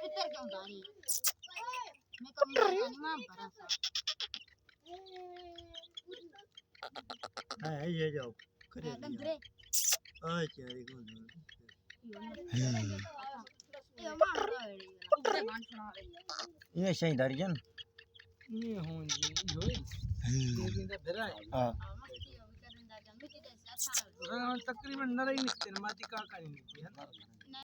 किधर क्यों जा रही मैं कमरा नहीं मां भरा सा है ये जाओ करे डंगरे आ चारी को ये मां भरा है ये मान सुना ये सही दर्जन ये हों जी जोई ये बिंदा भरा है हां मस्ती करन दा जमी दे अच्छा तकरीबन नरई निकते माती का निकती है ना